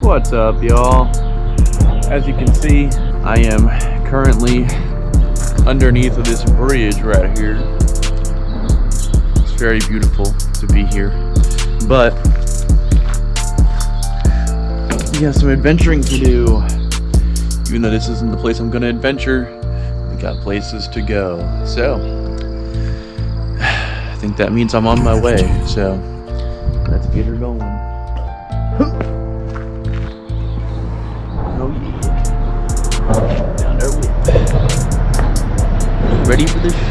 What's up, y'all? As you can see, I am currently underneath of this bridge right here. It's very beautiful to be here, but we have some adventuring to do. Even though this isn't the place I'm gonna adventure, we got places to go. So I think that means I'm on my way. So let's get her going. Oh yeah. Down there with. Ready for this shit?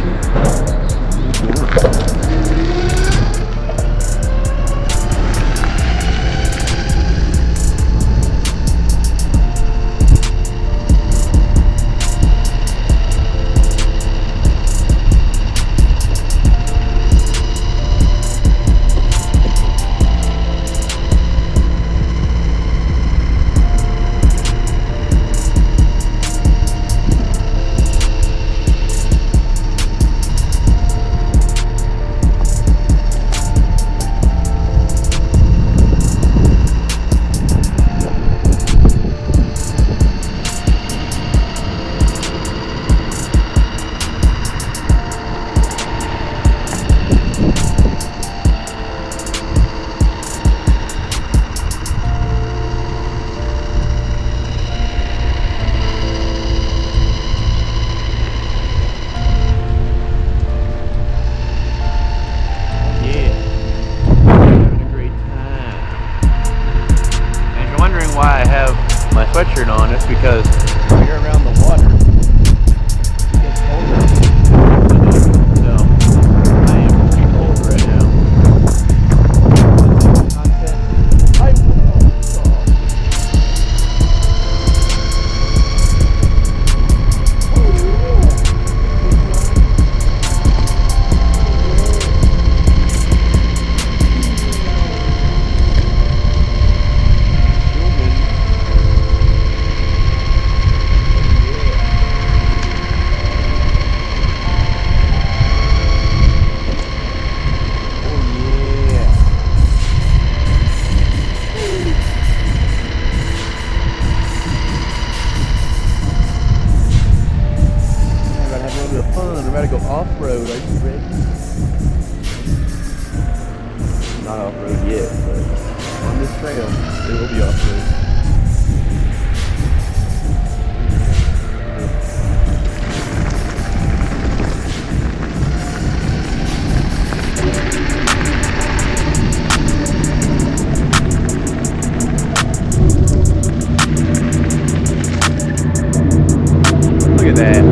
My sweatshirt on, it's because when you're around the water, it gets colder. So I am pretty cold right now. Content, I will stop. We're about to go off-road. Are you ready? Not off-road yet, but on this trail, it will be off-road. Look at that.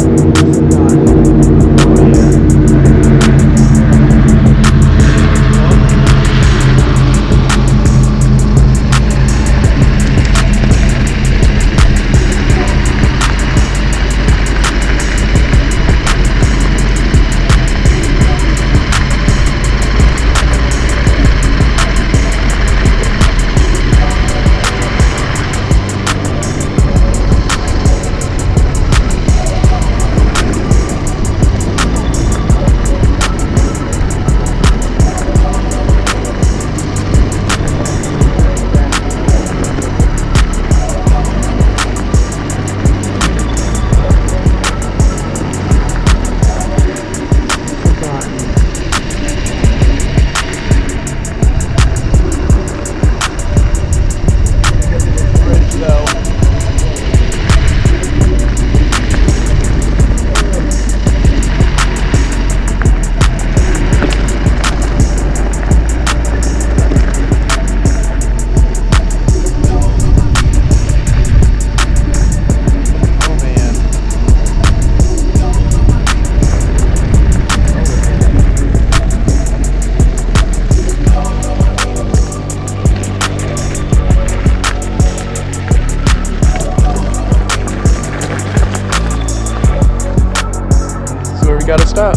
Gotta stop.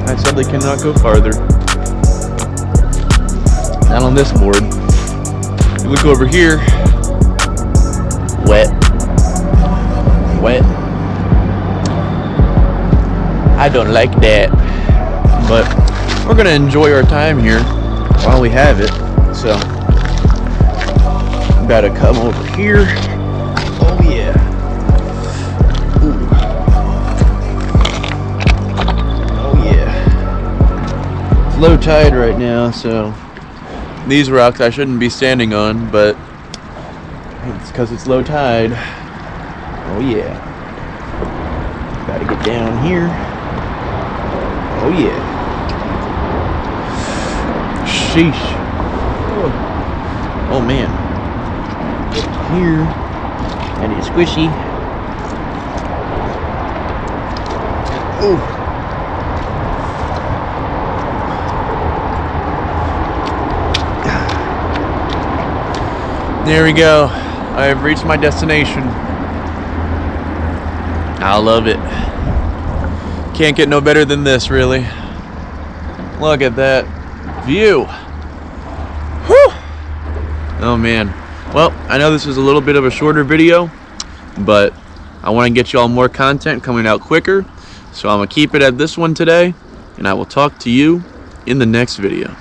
I said they cannot go farther. Not on this board. You look over here. Wet. Wet. I don't like that. But we're gonna enjoy our time here while we have it. So About to come over here. Oh yeah. Ooh. Oh yeah. It's low tide right now, so these rocks I shouldn't be standing on, but it's because it's low tide. Oh yeah. Gotta get down here. Oh yeah. Sheesh. Oh man. Here. And it's squishy. Oh. There we go. I have reached my destination. I love it. Can't get no better than this, really. Look at that view. Whew. Oh man. Well, I know this is a little bit of a shorter video, but I want to get you all more content coming out quicker. So I'm going to keep it at this one today, and I will talk to you in the next video.